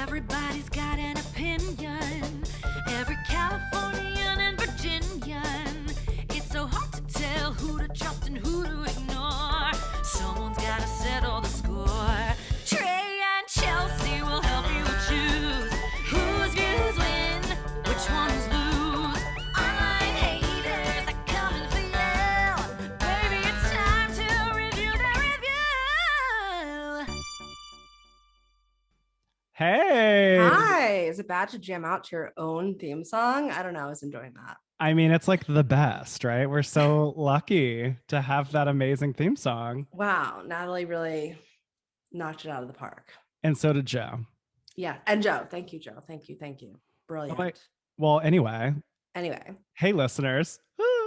Everybody's got an opinion. Every Californian and Virginian. It's so hard to tell who to trust and who to ignore. Someone's gotta settle the score. Trey and Chelsey will help you choose whose views win, which ones lose. Online haters are coming for you. Baby, it's time to review the review. Hey. Hi. Is it bad to jam out to your own theme song? I don't know. I was enjoying that. I mean, it's like the best, right? We're so lucky to have that amazing theme song. Wow. Natalie really knocked it out of the park. And so did Joe. Yeah. And Joe. Thank you, Joe. Thank you. Brilliant. Well, anyway. Hey, listeners.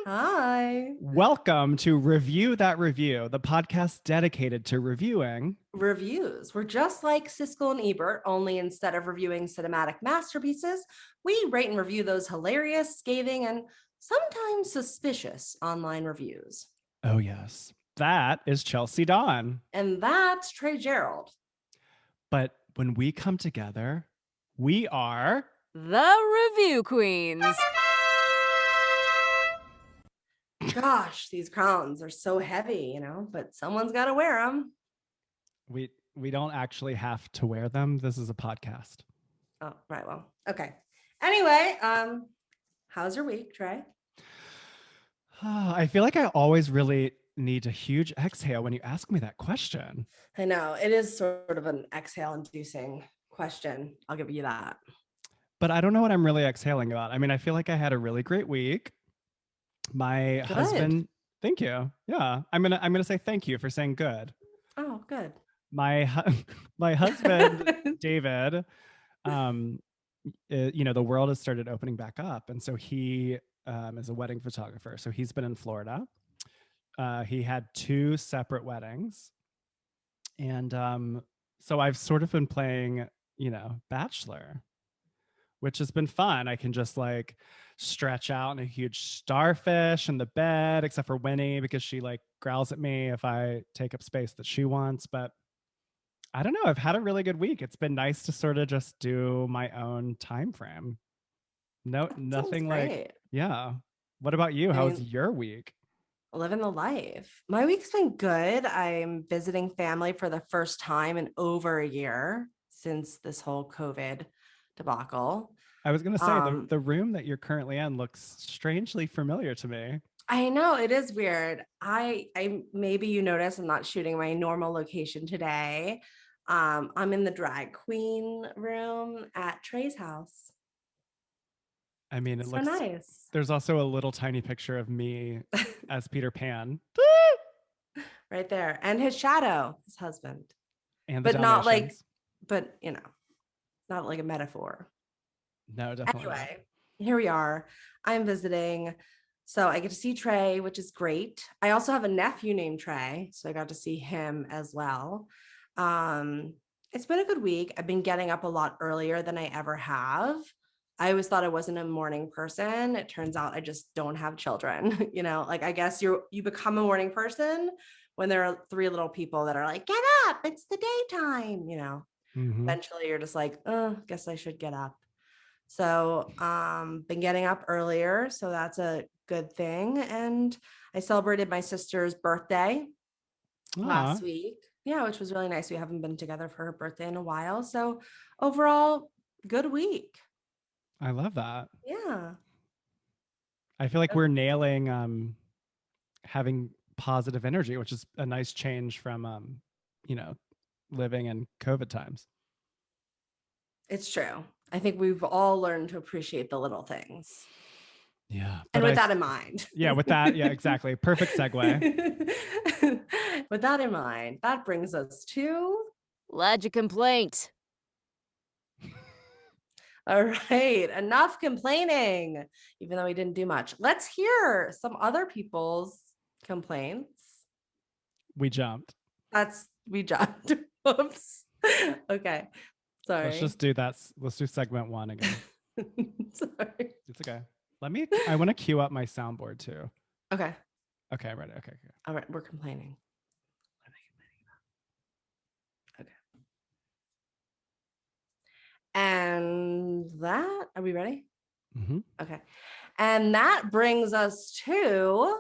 Hi. Welcome to Review That Review, the podcast dedicated to reviewing reviews. We're just like Siskel and Ebert, only instead of reviewing cinematic masterpieces, we rate and review those hilarious, scathing, and sometimes suspicious online reviews. Oh, yes. That is Chelsey Donn. And that's Trey Gerrald. But when we come together, we are the Review Queens. Gosh, these crowns are so heavy, but someone's got to wear them. We don't actually have to wear them. This is a podcast. Oh, right. Well, okay. Anyway, how's your week, Trey? I feel like I always really need a huge exhale when you ask me that question. I know. It is sort of an exhale-inducing question. I'll give you that. But I don't know what I'm really exhaling about. I mean, I feel like I had a really great week. My husband, thank you. Yeah, I'm gonna say thank you for saying good. Oh, good. My husband, David, the world has started opening back up, and so he is a wedding photographer. So he's been in Florida. He had 2 separate weddings, and so I've sort of been playing, Bachelor, which has been fun. I can just like stretch out in a huge starfish in the bed, except for Winnie, because she like growls at me if I take up space that she wants. But I don't know. I've had a really good week. It's been nice to sort of just do my own time frame. Nothing like, yeah. What about you? How's your week? Living the life. My week's been good. I'm visiting family for the first time in over a year since this whole COVID debacle. I was going to say the room that you're currently in looks strangely familiar to me. I know, it is weird. I maybe you notice I'm not shooting my normal location today. I'm in the drag queen room at Trey's house. I mean, it looks nice. There's also a little tiny picture of me as Peter Pan. Right there. And his shadow, his husband. And but not like, not like a metaphor. No, definitely. Anyway, here we are. I'm visiting. So I get to see Trey, which is great. I also have a nephew named Trey, so I got to see him as well. It's been a good week. I've been getting up a lot earlier than I ever have. I always thought I wasn't a morning person. It turns out I just don't have children. Like I guess you become a morning person when there are 3 little people that are like, get up, it's the daytime, Mm-hmm. Eventually you're just like, guess I should get up. So been getting up earlier, so that's a good thing. And I celebrated my sister's birthday last week. Yeah, which was really nice. We haven't been together for her birthday in a while. So overall, good week. I love that. Yeah. I feel like we're nailing having positive energy, which is a nice change from living in COVID times. It's true. I think we've all learned to appreciate the little things. Yeah. And with that in mind. Yeah, with that. Yeah, exactly. Perfect segue. With that in mind, that brings us to Lodge a complaint. All right. Enough complaining, even though we didn't do much. Let's hear some other people's complaints. We jumped. We jumped. Oops. Okay. Sorry. Let's just do that. Let's do segment 1 again. Sorry. It's okay. I want to queue up my soundboard too. Okay. Okay, ready. Okay. All right, we're complaining. What am I complaining about? Okay. Are we ready? Mm-hmm. Okay. And that brings us to,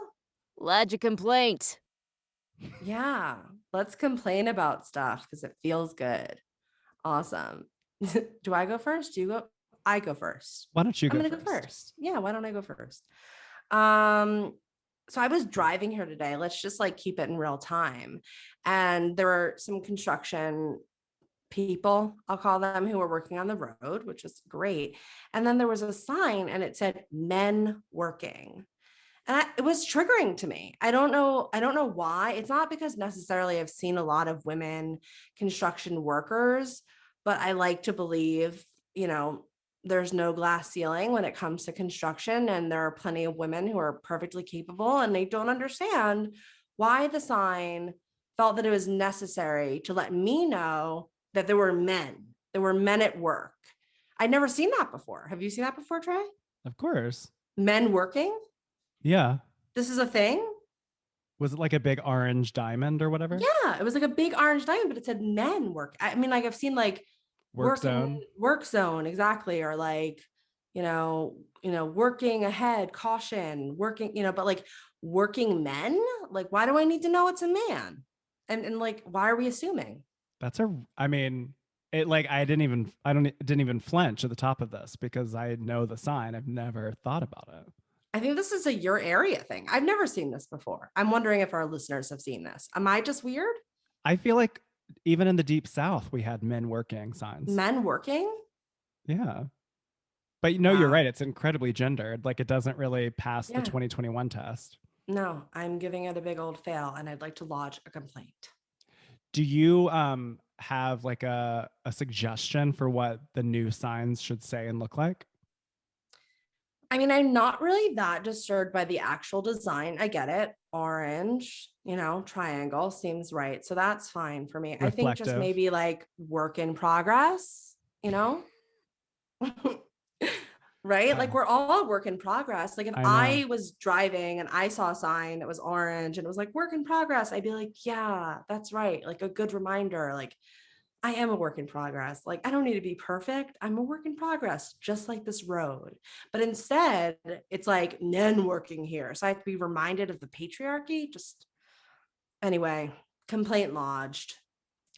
Lodge a complaint. yeah, let's complain about stuff because it feels good. Awesome. Do I go first? Do you go? I go first. Why don't you I'm go gonna first? go first. Yeah, why don't I go first? So I was driving here today. Let's just like keep it in real time. And there were some construction people, I'll call them, who were working on the road, which was great. And then there was a sign and it said men working. And it was triggering to me. I don't know why. It's not because necessarily I've seen a lot of women construction workers, but I like to believe, there's no glass ceiling when it comes to construction. And there are plenty of women who are perfectly capable and they don't understand why the sign felt that it was necessary to let me know that there were men. There were men at work. I'd never seen that before. Have you seen that before, Trey? Of course. Men working? Yeah. This is a thing? Was it like a big orange diamond or whatever? Yeah, it was like a big orange diamond, but it said men work. I mean, like I've seen like Work zone. work zone, exactly, or like, working ahead, caution, working, but like working men, like why do I need to know it's a man? And like, why are we assuming? I mean, it like I didn't even flinch at the top of this because I know the sign. I've never thought about it. I think this is a your area thing. I've never seen this before. I'm wondering if our listeners have seen this. Am I just weird? I feel like even in the deep south we had men working signs. Men working? Yeah. But you're right. It's incredibly gendered. Like it doesn't really pass the Yeah. 2021 test. No, I'm giving it a big old fail and I'd like to lodge a complaint. Do you have like a suggestion for what the new signs should say and look like? I mean, I'm not really that disturbed by the actual design. I get it. Orange, triangle seems right. So that's fine for me. I think just Reflective. maybe like work in progress, right? Like we're all work in progress. Like if I know. I was driving and I saw a sign that was orange and it was like work in progress, I'd be like, yeah, that's right. Like a good reminder. Like I am a work in progress. Like I don't need to be perfect. I'm a work in progress, just like this road. But instead, it's like men working here. So I have to be reminded of the patriarchy. Just anyway, complaint lodged.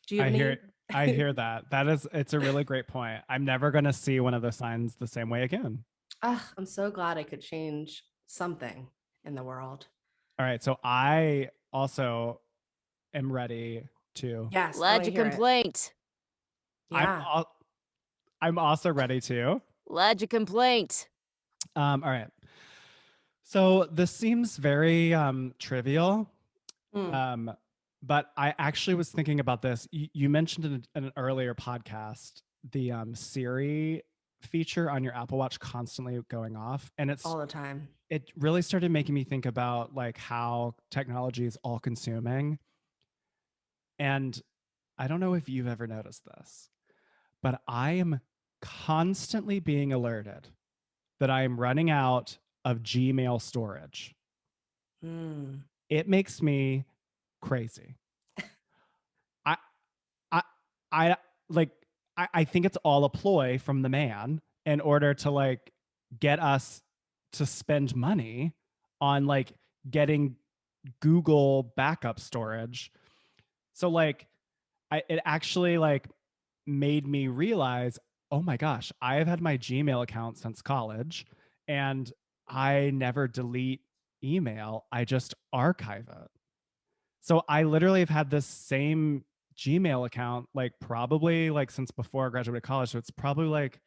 Do you have I hear that. It's a really great point. I'm never going to see one of those signs the same way again. I'm so glad I could change something in the world. All right. So I also am ready to. Yes. Lodge a complaint. Yeah. I'm also ready to. Lodge a complaint. All right. So this seems very trivial. But I actually was thinking about this. You mentioned in an earlier podcast the Siri feature on your Apple Watch constantly going off, and it's all the time. It really started making me think about like how technology is all consuming. And I don't know if you've ever noticed this, but I am constantly being alerted that I am running out of Gmail storage. It makes me crazy. I think it's all a ploy from the man in order to like get us to spend money on like getting Google backup storage. So like it actually like made me realize, oh my gosh, I have had my Gmail account since college and I never delete email. I just archive it. So I literally have had this same Gmail account, like probably like since before I graduated college. So it's probably like,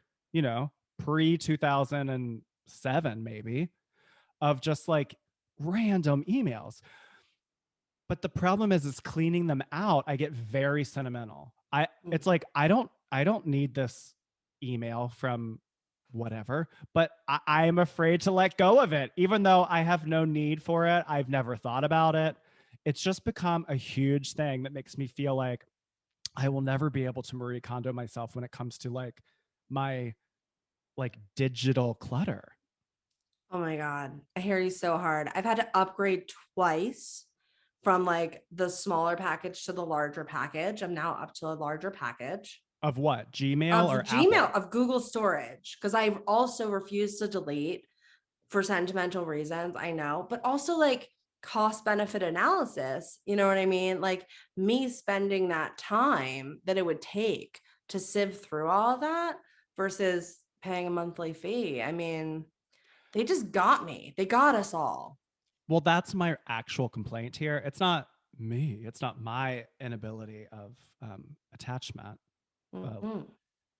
pre 2007, maybe, of just like random emails. But the problem is cleaning them out. I get very sentimental. It's like, I don't need this email from whatever, but I am afraid to let go of it, even though I have no need for it. I've never thought about it. It's just become a huge thing that makes me feel like I will never be able to Marie Kondo myself when it comes to like my like digital clutter. Oh my God. I hear you so hard. I've had to upgrade twice from like the smaller package to the larger package. I'm now up to a larger package. Of what? Gmail or Gmail, Apple? of Google storage, because I also refuse to delete for sentimental reasons, I know, but also like cost benefit analysis, you know what I mean? Like me spending that time that it would take to sieve through all of that versus paying a monthly fee. I mean, they just got me. They got us all. Well, that's my actual complaint here. It's not me. It's not my inability of attachment. Mhm.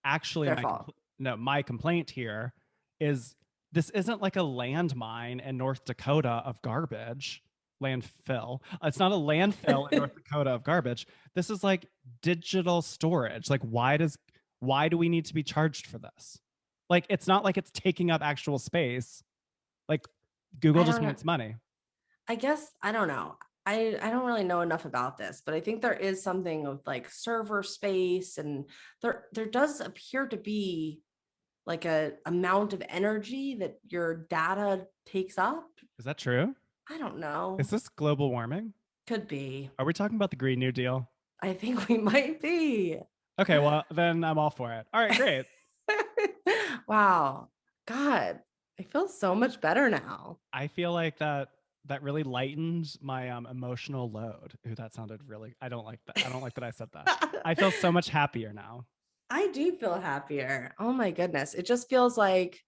Actually, Their fault. my complaint here is this isn't like a landmine in North Dakota of garbage. Landfill. It's not a landfill in North Dakota of garbage. This is like digital storage. Like, why do we need to be charged for this? Like, it's not like it's taking up actual space. Like, Google I just don't know. wants money. I guess I don't know. I don't really know enough about this, but I think there is something with like server space, and there does appear to be like a amount of energy that your data takes up. Is that true? I don't know. Is this global warming? Could be. Are we talking about the Green New Deal? I think we might be. Okay, well, then I'm all for it. All right, great. Wow. God, I feel so much better now. I feel like that really lightens my emotional load. Ooh, that sounded really, I don't like that. I don't like that I said that. I feel so much happier now. I do feel happier. Oh my goodness. It just feels like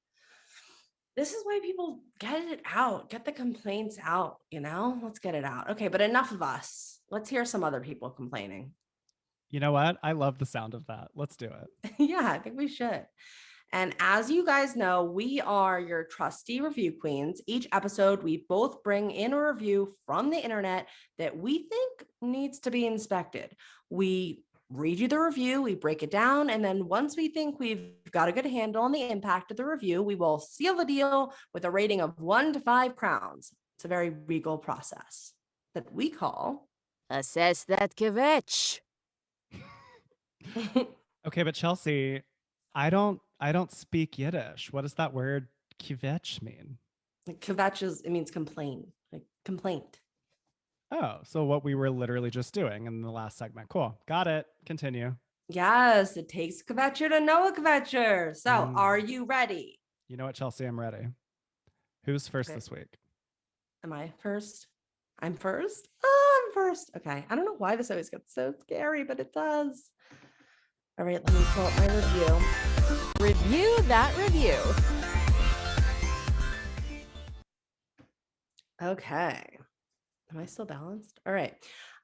this is why people get it out, get the complaints out, you know? Let's get it out. Okay, but enough of us. Let's hear some other people complaining. You know what? I love the sound of that. Let's do it. Yeah, I think we should. And as you guys know, we are your trusty review queens. Each episode, we both bring in a review from the internet that we think needs to be inspected. We read you the review, we break it down, and then once we think we've got a good handle on the impact of the review, we will seal the deal with a rating of 1 to 5 crowns. It's a very regal process that we call Assess that Kvetch. Okay, but Chelsey, I don't speak Yiddish. What does that word kvetch mean? Kvetch it means complain, like complaint. Oh, so what we were literally just doing in the last segment. Cool. Got it. Continue. Yes, it takes a kvetcher to know a kvetcher. So are Mm. you ready? You know what, Chelsey? I'm ready. Who's first Okay. this week? Am I first? I'm first? Oh, I'm first. Okay. I don't know why this always gets so scary, but it does. All right, let me pull up my review. Review that review. Okay. Am I still balanced? All right.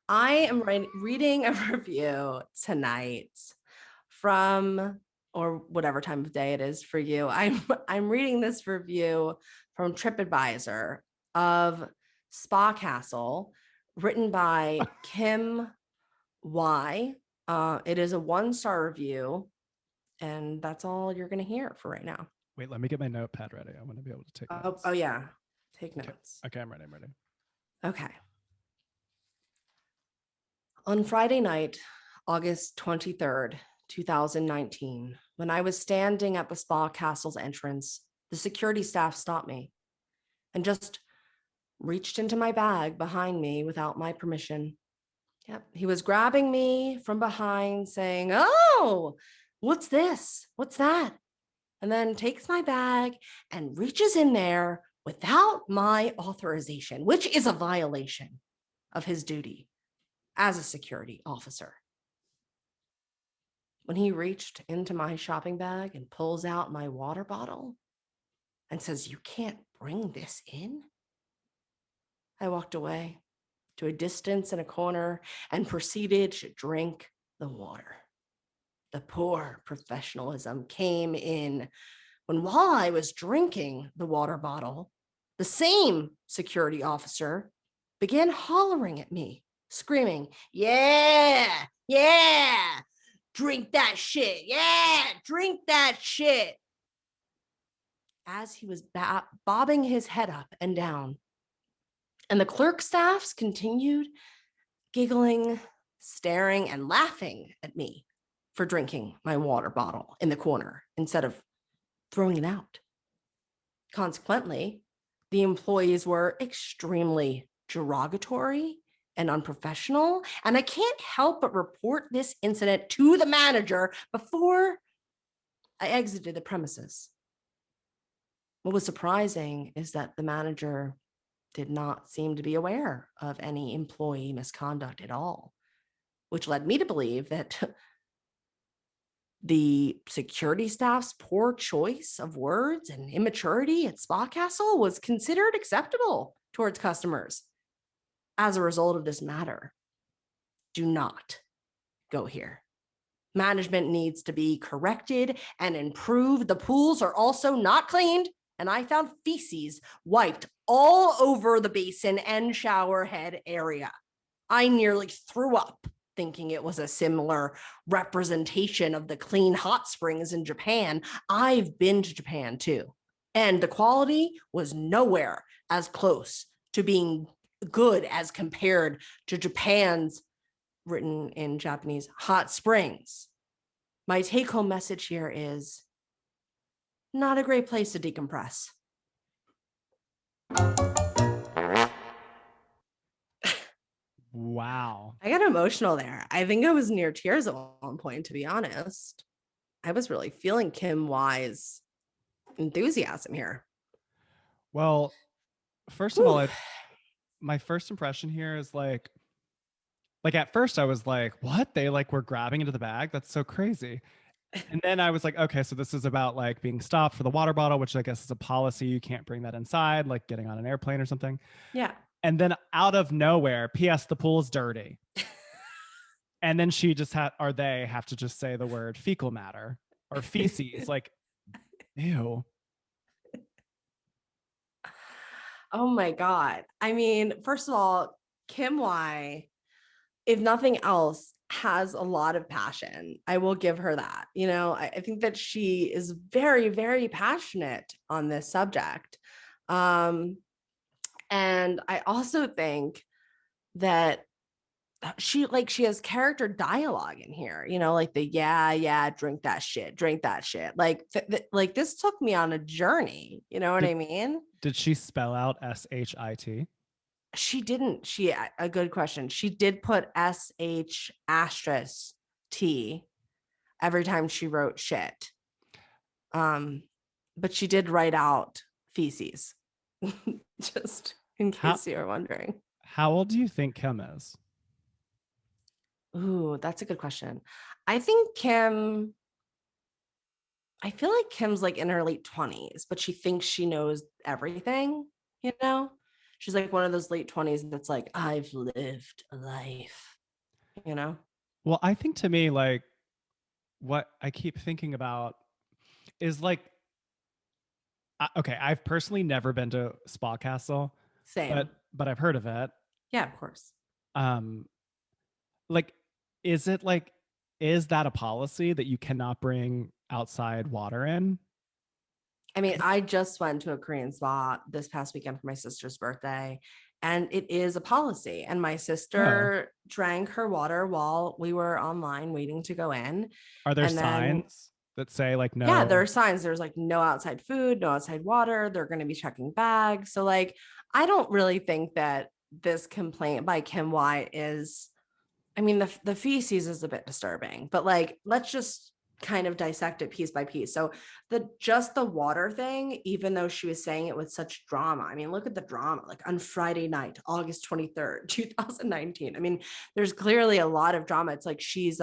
I am reading a review tonight from, or whatever time of day it is for you. I'm reading this review from TripAdvisor of Spa Castle, written by Kim Y. It is a 1-star review, and that's all you're going to hear for right now. Wait, let me get my notepad ready. I want to be able to take notes. Oh yeah, take notes. Okay, I'm ready. I'm ready. Okay. On Friday night, August 23rd, 2019, when I was standing at the Spa Castle's entrance, the security staff stopped me and just reached into my bag behind me without my permission. Yep, he was grabbing me from behind saying, "Oh, what's this? What's that?" And then takes my bag and reaches in there without my authorization, which is a violation of his duty as a security officer. When he reached into my shopping bag and pulls out my water bottle and says, "You can't bring this in," I walked away to a distance in a corner and proceeded to drink the water. The poor professionalism came in when, while I was drinking the water bottle, the same security officer began hollering at me, screaming, "Yeah, yeah, drink that shit. Yeah, drink that shit." As he was bobbing his head up and down. And the clerk staffs continued giggling, staring, and laughing at me for drinking my water bottle in the corner instead of throwing it out. Consequently, the employees were extremely derogatory and unprofessional, and I can't help but report this incident to the manager before I exited the premises. What was surprising is that the manager did not seem to be aware of any employee misconduct at all, which led me to believe that the security staff's poor choice of words and immaturity at Spa Castle was considered acceptable towards customers. As a result of this matter, do not go here. Management needs to be corrected and improved. The pools are also not cleaned, and I found feces wiped all over the basin and shower head area. I nearly threw up thinking it was a similar representation of the clean hot springs in Japan. I've been to Japan too, and the quality was nowhere as close to being good as compared to Japan's, written in Japanese, hot springs. My take-home message here is not a great place to decompress. Wow. I got emotional there. I think I was near tears at one point, to be honest. I was really feeling Kim Y's enthusiasm here. Well, first of all, my first impression here is like at first I was like, what? They like were grabbing into the bag? That's so crazy. And then I was like, okay, so this is about like being stopped for the water bottle, which I guess is a policy. You can't bring that inside, like getting on an airplane or something. Yeah. And then out of nowhere, P.S. the pool is dirty. And then she just they have to just say the word fecal matter or feces. Like, ew. Oh my God. I mean, first of all, Kim Y, if nothing else, has a lot of passion. I will give her that. You know, I think that she is very, very passionate on this subject. And I also think that she has character dialogue in here, you know, like the yeah, drink that shit. Like like this took me on a journey. You know what I mean? Did she spell out SHIT? She didn't. A good question. She did put SH asterisk T every time she wrote shit. But she did write out feces. Just in case you were wondering. How old do you think Kim is? Ooh, that's a good question. I feel like Kim's like in her late 20s, but she thinks she knows everything, you know? She's like one of those late 20s that's like, I've lived a life, you know? Well, I think to me, like, what I keep thinking about is like, okay, I've personally never been to Spa Castle. Same. But I've heard of it. Yeah, of course. Like, is that a policy that you cannot bring outside water in? I mean, I just went to a Korean spa this past weekend for my sister's birthday, and it is a policy. And my sister drank her water while we were online waiting to go in. Are there signs that say like no? Yeah, there are signs. There's like no outside food, no outside water. They're going to be checking bags. So like, I don't really think that this complaint by Kim Y is, I mean, the feces is a bit disturbing, but like, let's just kind of dissect it piece by piece. So just the water thing, even though she was saying it with such drama, I mean, look at the drama, like on Friday night, August 23rd, 2019. I mean, there's clearly a lot of drama. It's like it's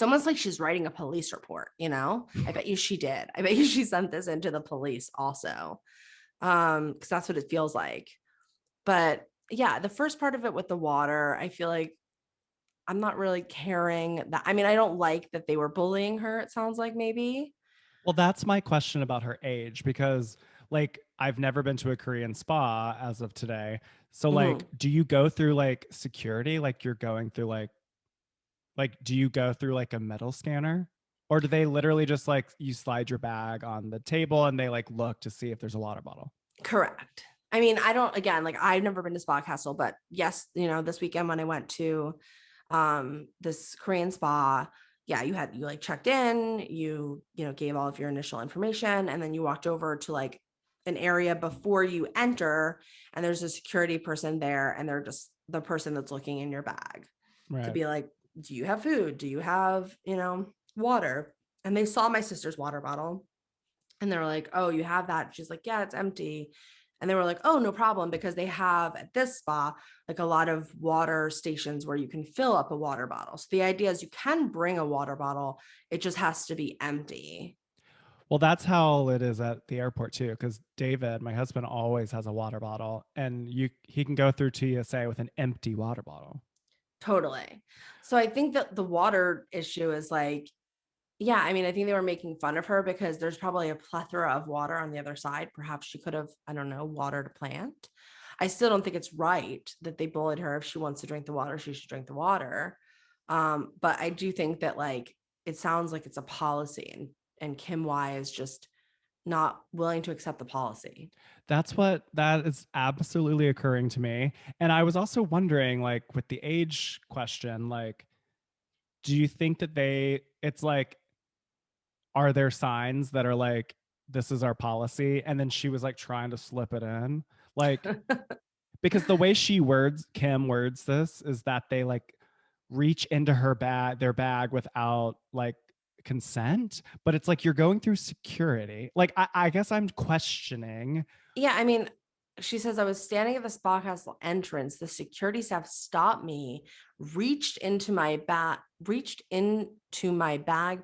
almost like she's writing a police report, you know? I bet you she did. I bet you she sent this into the police also. Because that's what it feels like. But yeah, the first part of it with the water, I feel like I'm not really caring that. I mean, I don't like that they were bullying her, it sounds like maybe. Well, that's my question about her age, because like I've never been to a Korean spa as of today. So like, do you go through like security? Like you're going through like do you go through like a metal scanner? Or do they literally just like you slide your bag on the table and they like look to see if there's a water bottle? Correct. I mean, I've never been to Spa Castle, but yes, you know, this weekend when I went to this Korean spa, yeah, you like checked in, you gave all of your initial information, and then you walked over to like an area before you enter, and there's a security person there, and they're just the person that's looking in your bag to Right. be like, do you have food? Do you have, water? And they saw my sister's water bottle and they're like, oh, you have that? She's like, yeah, it's empty. And they were like, oh, no problem, because they have at this spa like a lot of water stations where you can fill up a water bottle. So the idea is you can bring a water bottle, it just has to be empty. Well, that's how it is at the airport too, because David, my husband, always has a water bottle, and he can go through TSA with an empty water bottle. Totally. So I think that the water issue is like, yeah, I mean, I think they were making fun of her because there's probably a plethora of water on the other side. Perhaps she could have, I don't know, watered a plant. I still don't think it's right that they bullied her. If she wants to drink the water, she should drink the water. But I do think that like it sounds like it's a policy, and Kim Y is just not willing to accept the policy. That is absolutely occurring to me. And I was also wondering, like, with the age question, like, do you think that it's like, are there signs that are like, this is our policy? And then she was like trying to slip it in. Like, because the way Kim words this is that they like reach into their bag without like consent, but it's like you're going through security. Like, I guess I'm questioning. Yeah, I mean, she says, I was standing at the spa castle entrance. The security staff stopped me, reached into my bag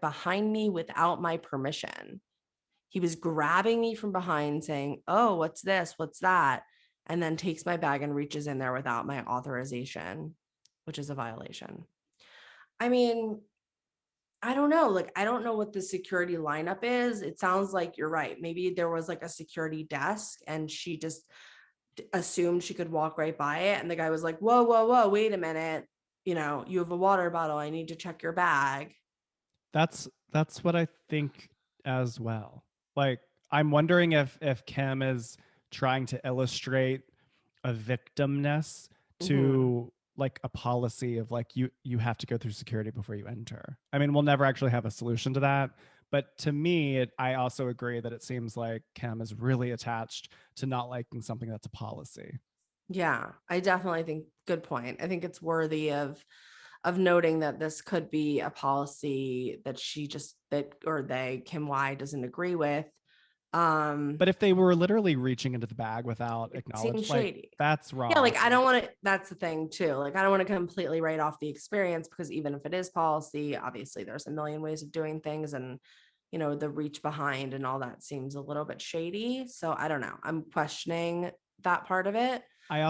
behind me without my permission. He was grabbing me from behind saying, oh, what's this? What's that? And then takes my bag and reaches in there without my authorization, which is a violation. I mean, I don't know. Like, I don't know what the security lineup is. It sounds like you're right. Maybe there was like a security desk and she just assumed she could walk right by it. And the guy was like, whoa, whoa, whoa, wait a minute. You have a water bottle. I need to check your bag. That's what I think as well. Like, I'm wondering if Kim is trying to illustrate a victimness to like a policy of like you have to go through security before you enter. I mean, we'll never actually have a solution to that, but to me, I also agree that it seems like Kim is really attached to not liking something that's a policy. Yeah, I definitely think good point. I think it's worthy of noting that this could be a policy that Kim Y doesn't agree with. But if they were literally reaching into the bag without acknowledging, like, shady. that's wrong. Yeah, like I don't want to, that's the thing too. Like I don't want to completely write off the experience, because even if it is policy, obviously there's a million ways of doing things, and the reach behind and all that seems a little bit shady. So I don't know. I'm questioning that part of it. I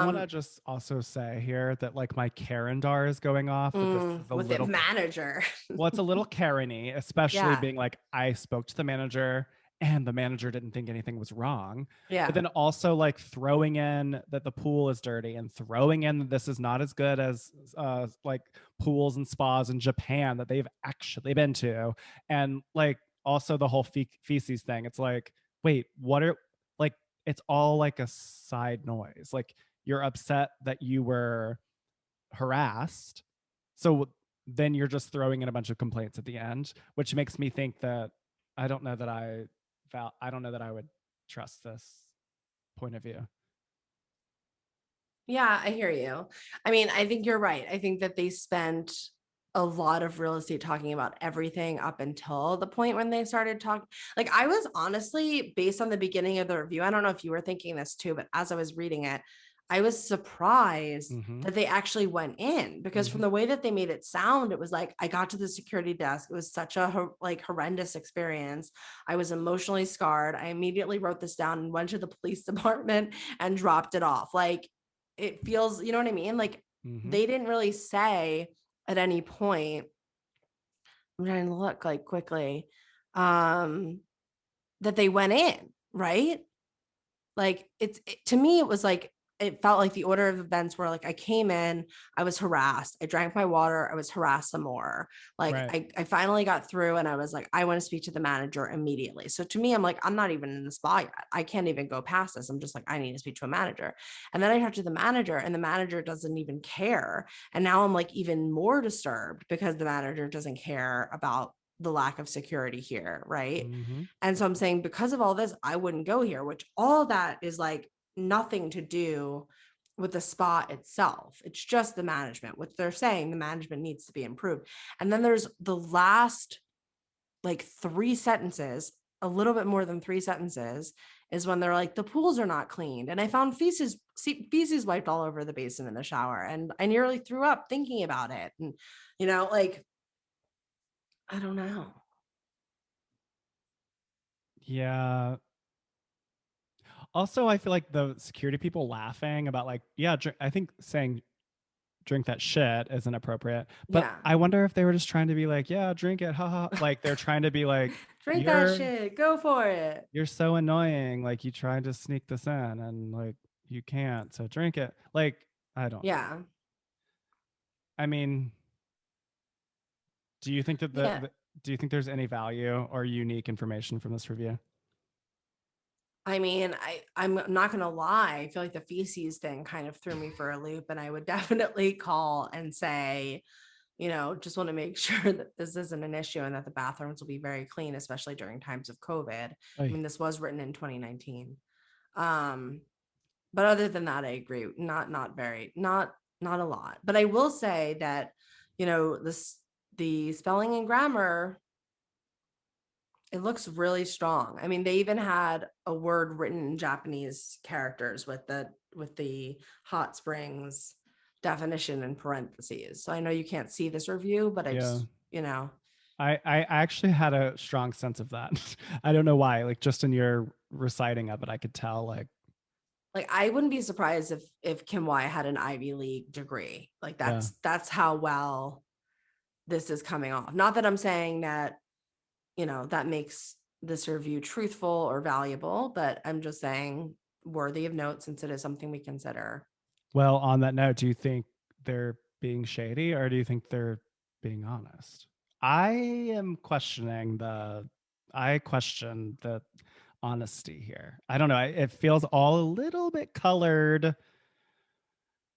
want to just also say here that like my Karen dar is going off. That this is with the manager. Well, it's a little Karen-y, especially Yeah. being like, I spoke to the manager and the manager didn't think anything was wrong. Yeah. But then also like throwing in that the pool is dirty and throwing in that this is not as good as like pools and spas in Japan that they've actually been to. And like also the whole feces thing. It's like, wait, what are like, it's all like a side noise. Like you're upset that you were harassed. So then you're just throwing in a bunch of complaints at the end, which makes me think that I don't know that I would trust this point of view. Yeah, I hear you. I mean, I think you're right. I think that they spent a lot of real estate talking about everything up until the point when they started talking. Like I was honestly, based on the beginning of the review, I don't know if you were thinking this too, but as I was reading it, I was surprised that they actually went in, because from the way that they made it sound, it was like, I got to the security desk. It was such a horrendous experience. I was emotionally scarred. I immediately wrote this down and went to the police department and dropped it off. Like it feels, you know what I mean? Like they didn't really say at any point, I'm trying to look like quickly, that they went in, right? Like to me, it was like, it felt like the order of events were like, I came in, I was harassed, I drank my water, I was harassed some more. Like right. I finally got through and I was like, I want to speak to the manager immediately. So to me, I'm like, I'm not even in the spa yet. I can't even go past this. I'm just like, I need to speak to a manager. And then I talked to the manager and the manager doesn't even care. And now I'm like even more disturbed because the manager doesn't care about the lack of security here. Right. And so I'm saying, because of all this, I wouldn't go here, which all that is like nothing to do with the spa itself. It's just the management, which they're saying the management needs to be improved. And then there's the last like 3 sentences, a little bit more than 3 sentences, is when they're like, the pools are not cleaned. And I found feces wiped all over the basin in the shower. And I nearly threw up thinking about it. And, like, I don't know. Yeah. Also, I feel like the security people laughing about like, yeah, I think saying drink that shit is inappropriate. But Yeah. I wonder if they were just trying to be like, yeah, drink it, haha. Like they're trying to be like, Drink that shit. Go for it. you're so annoying. Like you tried to sneak this in and like you can't. So drink it. Like, I don't know. Yeah. I mean, do you think that Yeah. do you think there's any value or unique information from this review? I mean, I'm not gonna lie. I feel like the feces thing kind of threw me for a loop, and I would definitely call and say, just want to make sure that this isn't an issue and that the bathrooms will be very clean, especially during times of COVID. I mean, this was written in 2019. But other than that, I agree. Not a lot. But I will say that, the spelling and grammar, it looks really strong. I mean, they even had a word written in Japanese characters with the hot springs definition in parentheses. So I know you can't see this review, but I just, I actually had a strong sense of that. I don't know why. Like just in your reciting of it, I could tell like I wouldn't be surprised if Kim Y had an Ivy League degree. Like that's how well this is coming off. Not that I'm saying that, that makes this review truthful or valuable, but I'm just saying worthy of note since it is something we consider. Well, on that note, do you think they're being shady or do you think they're being honest? I question the honesty here. I don't know. It feels all a little bit colored.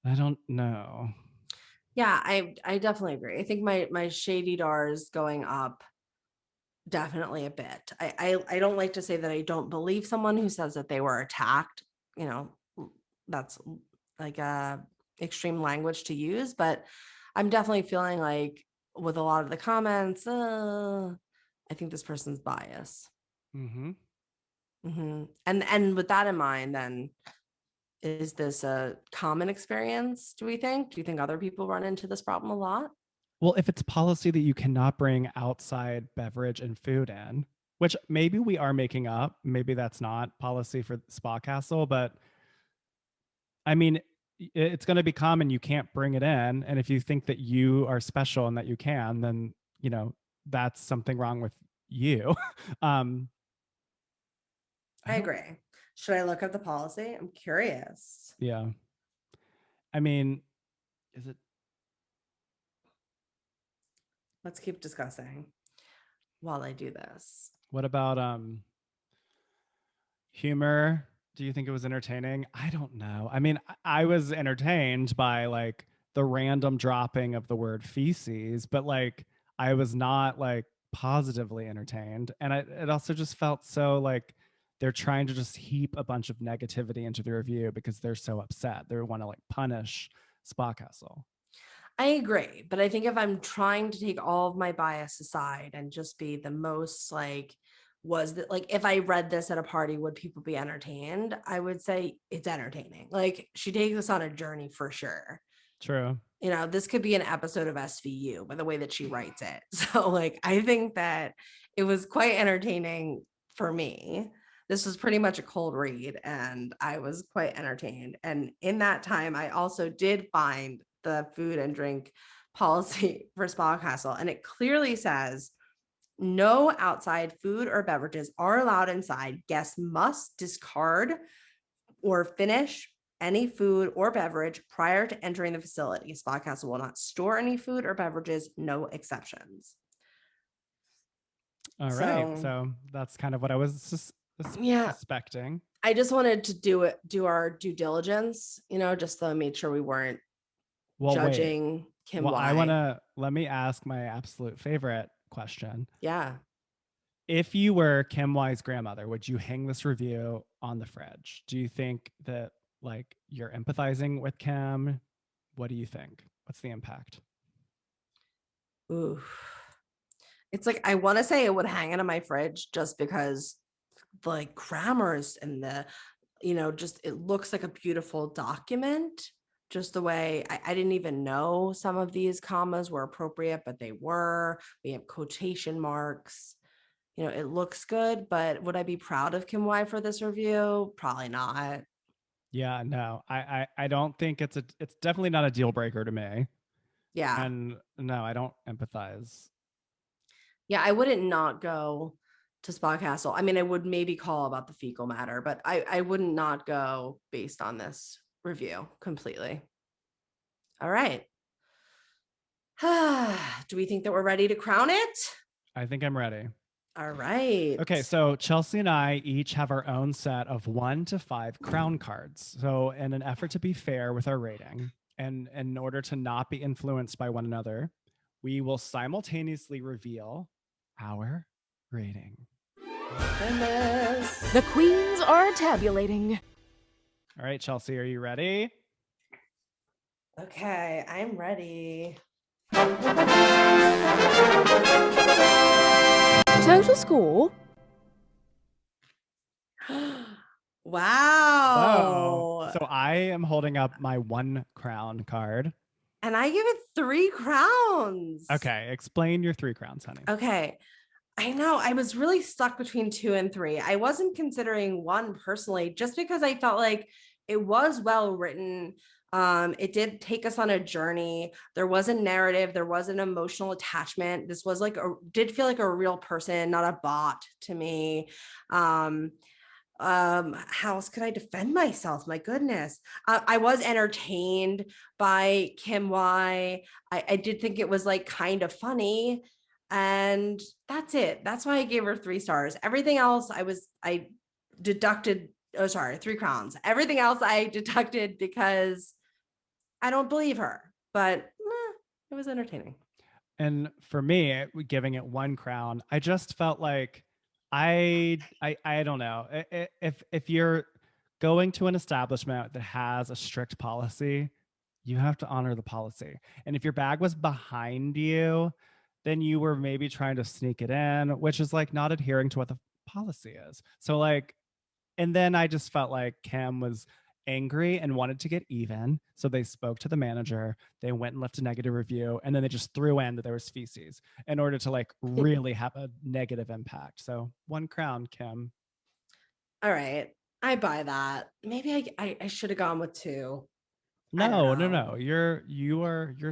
I don't know. Yeah, I definitely agree. I think my shady DARs going up definitely a bit. I don't like to say that I don't believe someone who says that they were attacked. That's like extreme language to use, but I'm definitely feeling like with a lot of the comments, I think this person's biased. Mm-hmm. Mm-hmm. And with that in mind, then is this a common experience? Do you think other people run into this problem a lot? Well, if it's policy that you cannot bring outside beverage and food in, which maybe we are making up, maybe that's not policy for Spa Castle, but I mean, it's going to be common. You can't bring it in. And if you think that you are special and that you can, then, that's something wrong with you. I agree. Should I look up the policy? I'm curious. Yeah. I mean, is it? Let's keep discussing while I do this. What about humor? Do you think it was entertaining? I don't know. I mean, I was entertained by like the random dropping of the word feces, but like I was not like positively entertained. And it also just felt so like they're trying to just heap a bunch of negativity into the review because they're so upset. They want to like punish Spa Castle. I agree. But I think if I'm trying to take all of my bias aside and just be the most like, was that like, if I read this at a party, would people be entertained? I would say it's entertaining. Like she takes us on a journey for sure. True. This could be an episode of SVU by the way that she writes it. So like, I think that it was quite entertaining for me. This was pretty much a cold read and I was quite entertained. And in that time, I also did find the food and drink policy for Spa Castle. And it clearly says, no outside food or beverages are allowed inside. Guests must discard or finish any food or beverage prior to entering the facility. Spa Castle will not store any food or beverages, no exceptions. All right. So that's kind of what I was suspecting. I just wanted to do our due diligence, just to make sure we weren't judging Kim Y. Let me ask my absolute favorite question. Yeah. If you were Kim Y's grandmother, would you hang this review on the fridge? Do you think that Like, you're empathizing with Kim. What do you think? What's the impact? Ooh. It's like, I want to say it would hang out on my fridge just because the grammars and the, just it looks like a beautiful document. Just the way I didn't even know some of these commas were appropriate, but they were. We have quotation marks. It looks good, but would I be proud of Kim Y for this review? Probably not. Yeah, no, I don't think it's definitely not a deal breaker to me. Yeah. And no, I don't empathize. Yeah, I wouldn't not go to Spa Castle. I mean, I would maybe call about the fecal matter, but I wouldn't not go based on this review completely. All right. Do we think that we're ready to crown it? I think I'm ready. All right. Okay, so Chelsey and I each have our own set of 1 to 5 crown cards. So in an effort to be fair with our rating, and in order to not be influenced by one another, we will simultaneously reveal our rating. Goodness. The queens are tabulating. All right, Chelsey, are you ready? Okay, I'm ready. Total score. Wow. So I am holding up my 1 crown card. And I give it 3 crowns. Okay, explain your 3 crowns, honey. Okay. I know I was really stuck between 2 and 3. I wasn't considering 1 personally, just because I felt like it was well written. It did take us on a journey. There was a narrative. There was an emotional attachment. This was did feel like a real person, not a bot to me. How else could I defend myself? My goodness. I was entertained by Kim Y. I did think it was like kind of funny. And that's it. That's why I gave her 3 stars. Everything else I deducted. Oh, sorry, 3 crowns. Everything else I deducted because I don't believe her, but it was entertaining. And for me, giving it 1 crown, I just felt like I don't know. If you're going to an establishment that has a strict policy, you have to honor the policy. And if your bag was behind you, then you were maybe trying to sneak it in, which is like not adhering to what the policy is. So like, and then I just felt like Kim was angry and wanted to get even. So they spoke to the manager, they went and left a negative review, and then they just threw in that there was feces in order to like really have a negative impact. So 1 crown, Kim. All right. I buy that. Maybe I should have gone with 2. No. Your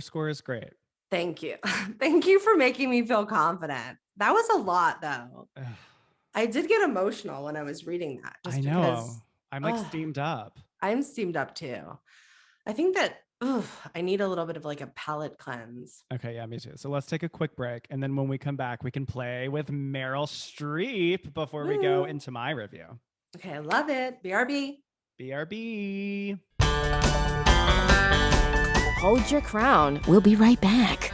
score is great. Thank you. Thank you for making me feel confident. That was a lot though. I did get emotional when I was reading that. I know. Because, I'm like steamed up. I'm steamed up too. I think that I need a little bit of like a palate cleanse. Okay, yeah, me too. So let's take a quick break. And then when we come back, we can play with Meryl Streep before we go into my review. Okay, I love it. BRB. BRB. Hold your crown. We'll be right back.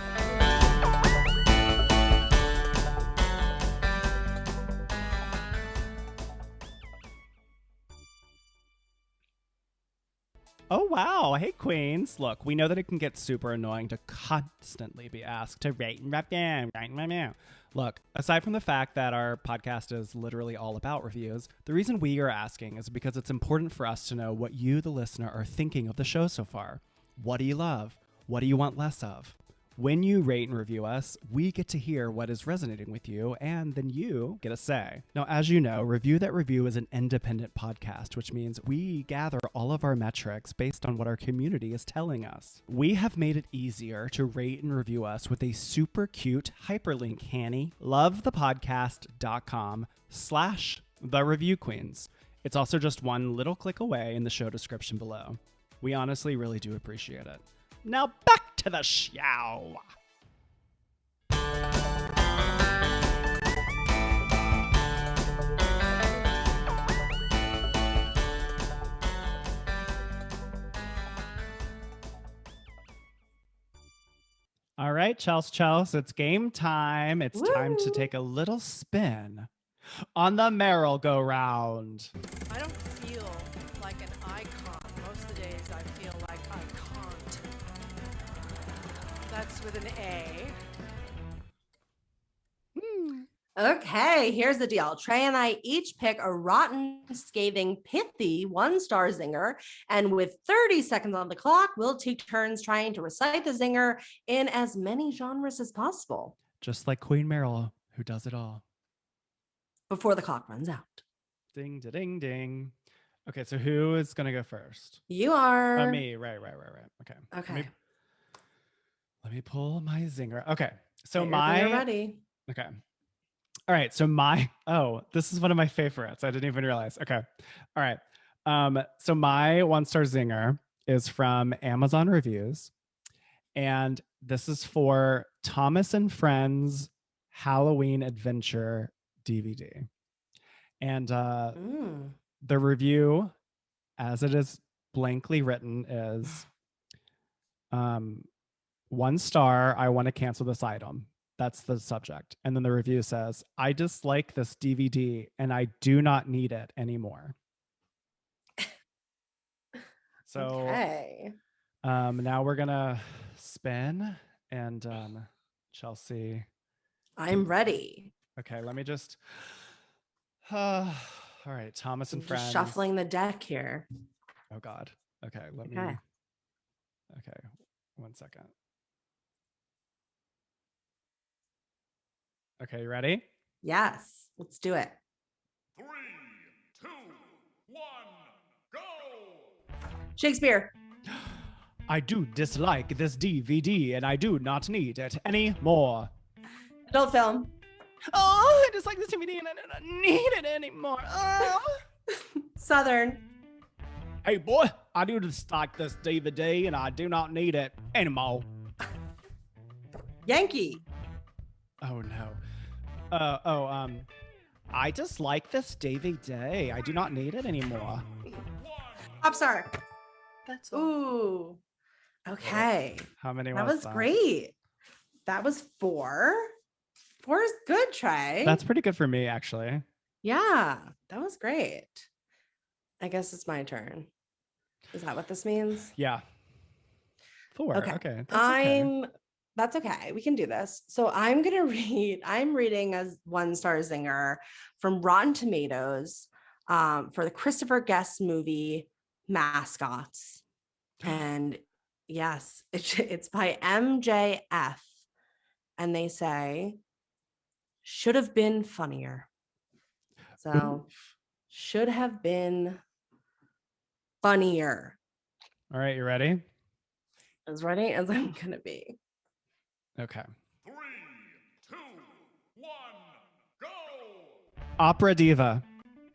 Oh, wow. Hey, Queens. Look, we know that it can get super annoying to constantly be asked to rate and review. Look, aside from the fact that our podcast is literally all about reviews, the reason we are asking is because it's important for us to know what you, the listener, are thinking of the show so far. What do you love? What do you want less of? When you rate and review us, we get to hear what is resonating with you, and then you get a say. Now, as you know, Review That Review is an independent podcast, which means we gather all of our metrics based on what our community is telling us. We have made it easier to rate and review us with a super cute hyperlink, Hanny. lovethepodcast.com/thereviewqueens. It's also just one little click away in the show description below. We honestly really do appreciate it. Now back to the show. All right, Chelsey, it's game time. It's time to take a little spin on the merry-go-round. I don't feel like an icon. with an A. Okay, here's the deal. Trey and I each pick a rotten, scathing, pithy 1-star zinger. And with 30 seconds on the clock, we'll take turns trying to recite the zinger in as many genres as possible Just like Queen Meryl, who does it all. before the clock runs out. Ding, da, ding, ding. Okay, so who is going to go first? You are. Me. Right. Okay. Okay. Let me pull my zinger. Okay. So Get your zinger ready. Okay. All right. So this is one of my favorites. I didn't even realize. Okay. All right. So my 1-star zinger is from Amazon Reviews. And this is for Thomas and Friends Halloween Adventure DVD. And the review, as it is blankly written, is 1 star, I want to cancel this item. That's the subject. And then the review says, I dislike this DVD and I do not need it anymore. So okay. Now we're gonna spin and Chelsey. I'm ready. Okay, let me just all right, Thomas and Friends. Just shuffling the deck here. Oh God. Okay, let me. Okay. Okay, 1 second. Okay, you ready? Yes, let's do it. 3, 2, 1, go! Shakespeare. I do dislike this DVD and I do not need it anymore. Adult film. Oh, I dislike this DVD and I do not need it anymore. Oh. Southern. Hey boy, I do dislike this DVD and I do not need it anymore. Yankee. Oh no. I dislike this DVD. I do not need it anymore. Pop star. That's all. Ooh. Okay. How many That was great. That was 4. 4 is good, Trey. That's pretty good for me, actually. Yeah, that was great. I guess it's my turn. Is that what this means? Yeah. 4. Okay. Okay. Okay. That's okay. We can do this. So I'm reading a 1-star zinger from Rotten Tomatoes for the Christopher Guest movie Mascots. And yes, it's by MJF. And they say, should have been funnier. So should have been funnier. All right, you ready? As ready as I'm going to be. Okay. 3, 2, 1, go! Opera Diva.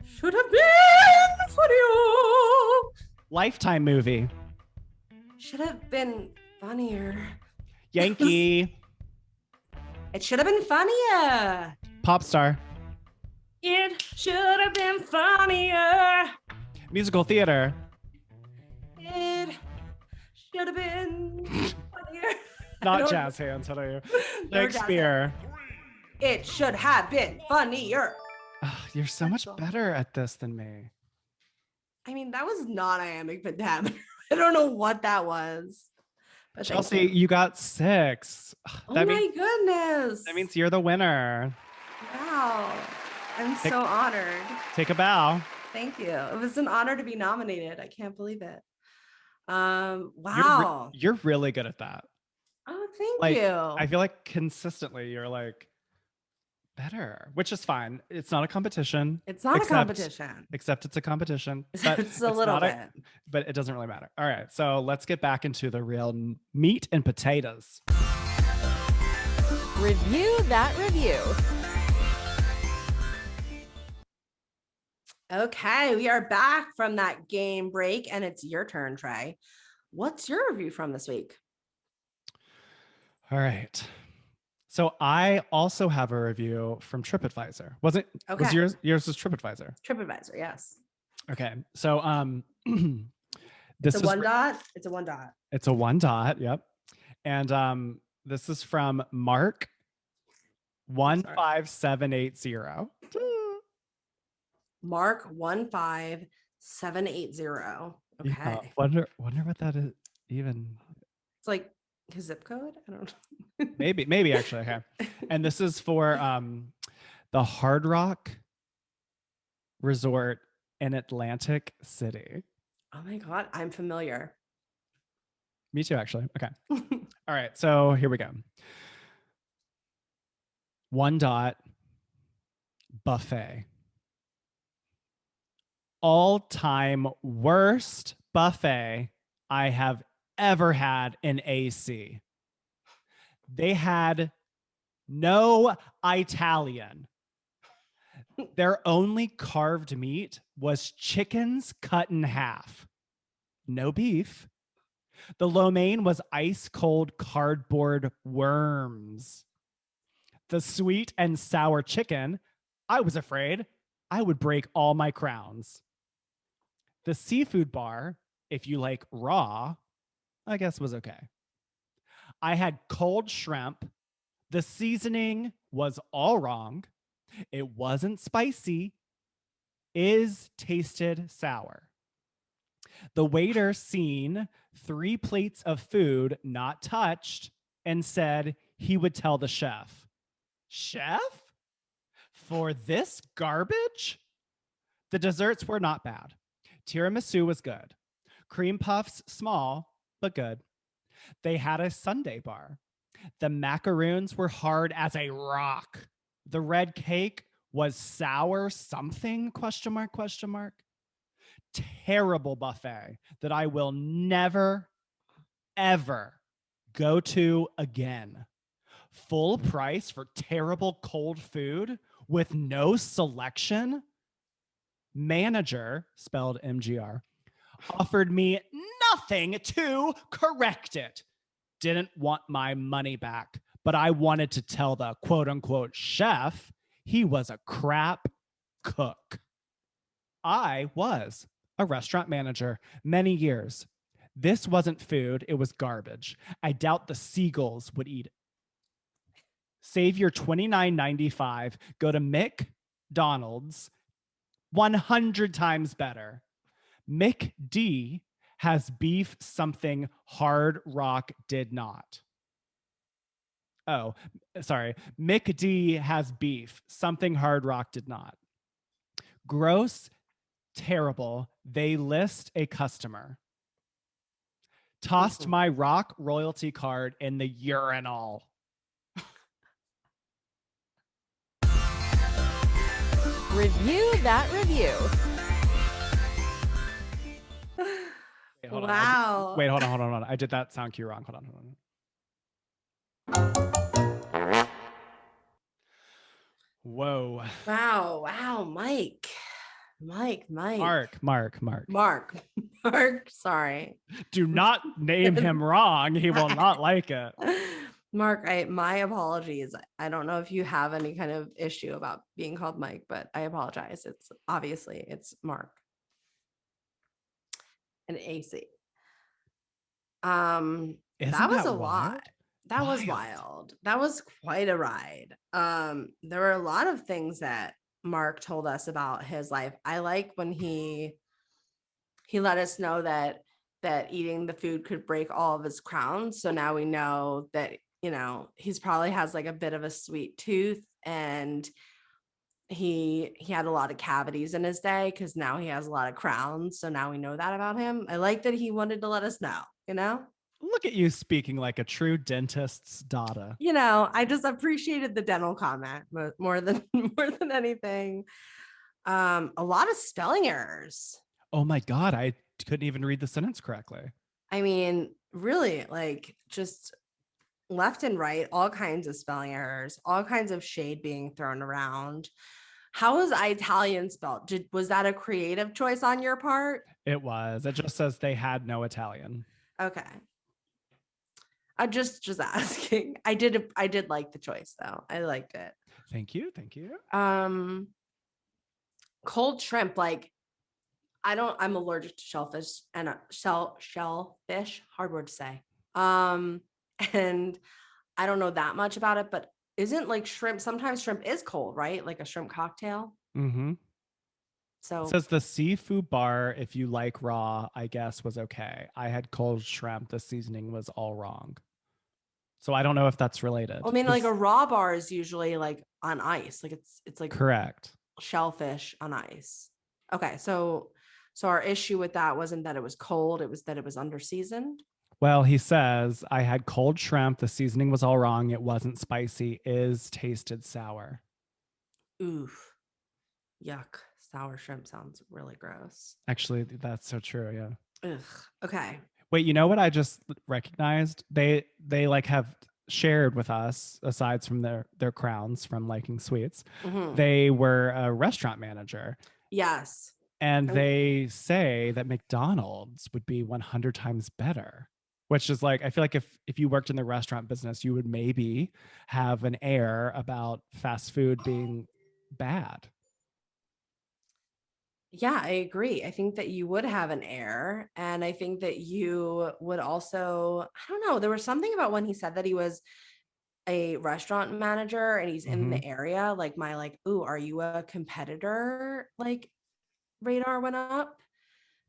Should have been funnier. Lifetime movie. Should have been funnier. Yankee. It should have been funnier. Pop star. It should have been funnier. Musical theater. It should have been funnier. Not jazz hands, what are you? No jazz Shakespeare. It should have been funnier. You're so much better at this than me. I mean, that was not iambic pentameter. I don't know what that was. But thank Chelsey, you. you got 6. Oh That my means, goodness. that means you're the winner. Wow. I'm so honored. Take a bow. Thank you. It was an honor to be nominated. I can't believe it. Wow. You're really good at that. Oh, thank Like, you. I feel like consistently you're like better, which is fine. It's not a competition. It's not a competition. Except it's a competition. But It's a little bit. But it doesn't really matter. All right. So let's get back into the real meat and potatoes. Review that review. Okay, we are back from that game break, and it's your turn, Trey. What's your review from this week? All right. So I also have a review from TripAdvisor. Was yours was TripAdvisor? TripAdvisor, yes. Okay. So It's a 1 dot. It's a 1 dot. It's a 1 dot, yep. And this is from Mark 15780. Mark 15780. Okay. Yeah, wonder what that is even. It's like his zip code? I don't know. Maybe actually. Okay. And this is for the Hard Rock Resort in Atlantic City. Oh my God, I'm familiar. Me too, actually. Okay. All right. So here we go. 1 dot buffet. All-time worst buffet I have ever had in AC. They had no Italian. Their only carved meat was chickens cut in half. No beef. The lo mein was ice cold cardboard worms. The sweet and sour chicken, I was afraid I would break all my crowns. The seafood bar, if you like raw, I guess was okay. I had cold shrimp. The seasoning was all wrong. It wasn't spicy. Is tasted sour. The waiter seen 3 plates of food not touched and said he would tell the chef. Chef? For this garbage? The desserts were not bad. Tiramisu was good. Cream puffs, small, but good. They had a sundae bar. The macaroons were hard as a rock. The red cake was sour something, question mark, question mark. Terrible buffet that I will never, ever go to again. Full price for terrible cold food with no selection. Manager, spelled MGR, offered me nothing to correct it. Didn't want my money back, but I wanted to tell the quote unquote chef he was a crap cook. I was a restaurant manager many years. This wasn't food, it was garbage. I doubt the seagulls would eat it. Save your $29.95, go to McDonald's, 100 times better. McD has beef something Hard Rock did not. Oh, sorry. McD has beef something Hard Rock did not. Gross, terrible. They list a customer. Tossed my Rock royalty card in the urinal. Review that review. Wait, hold on. Wow. Wait, hold on. I did that sound cue wrong. Hold on. Whoa. Wow, Mike. Mark. Sorry. Do not name him wrong. He will not like it. Mark, my apologies. I don't know if you have any kind of issue about being called Mike, but I apologize. It's Mark. And AC. That was a lot. That was wild. That was quite a ride. There were a lot of things that Mark told us about his life. I like when he let us know that eating the food could break all of his crowns. So now we know that, he's probably has like a bit of a sweet tooth, and he had a lot of cavities in his day because now he has a lot of crowns. So now we know that about him. I like that he wanted to let us know, Look at you speaking like a true dentist's daughter. I just appreciated the dental comment more than anything. A lot of spelling errors. Oh my God, I couldn't even read the sentence correctly. I mean, really, like just left and right, all kinds of spelling errors, all kinds of shade being thrown around. How was Italian spelled? Was that a creative choice on your part? It was. It just says they had no Italian. Okay. I just asking. I did like the choice though. I liked it. Thank you. Cold shrimp, like I'm allergic to shellfish and shellfish, hard word to say. And I don't know that much about it, but isn't like shrimp, sometimes shrimp is cold, right? Like a shrimp cocktail. Mm-hmm. So it says the seafood bar, if you like raw, I guess was okay. I had cold shrimp. The seasoning was all wrong. So I don't know if that's related. I mean, like a raw bar is usually like on ice. Like it's like Correct. shellfish on ice. Okay, so our issue with that wasn't that it was cold, it was that it was under seasoned. Well, he says, I had cold shrimp. The seasoning was all wrong. It wasn't spicy. Is tasted sour. Oof. Yuck. Sour shrimp sounds really gross. Actually, that's so true. Yeah. Ugh. Okay. Wait, you know what I just recognized? They like have shared with us, aside from their crowns from liking sweets, Mhm. they were a restaurant manager. Yes. And they say that McDonald's would be 100 times better, which is like, I feel like if you worked in the restaurant business, you would maybe have an air about fast food being bad. Yeah, I agree. I think that you would have an air. And I think that you would also, I don't know, there was something about when he said that he was a restaurant manager and he's in the area, like my like, ooh, are you a competitor? Like radar went up.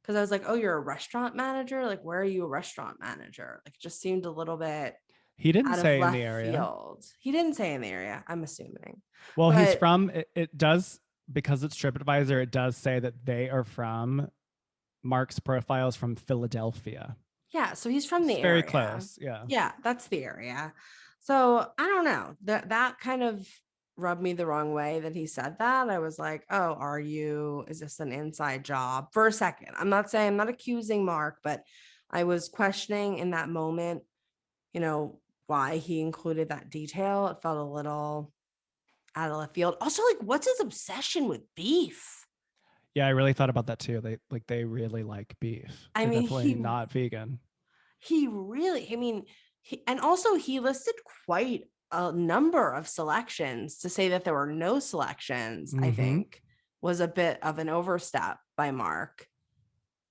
Cause I was like, oh, you're a restaurant manager? Like, where are you a restaurant manager? Like, it just seemed a little bit He didn't out of say in the left area. field. He didn't say in the area, I'm assuming. Well, he's But- from, it does, because it's TripAdvisor, it does say that they are from, Mark's profile is from Philadelphia. Yeah, so he's from the It's area. very close. Yeah. Yeah, that's the area. So I don't know. That kind of rubbed me the wrong way that he said that. I was like, oh, is this an inside job? For a second. I'm not accusing Mark, but I was questioning in that moment, why he included that detail. It felt a little out of left field. Also, like, what's his obsession with beef? Yeah, I really thought about that too. They really like beef. I They're mean, definitely not vegan. He listed quite a number of selections. To say that there were no selections, I think was a bit of an overstep by Mark.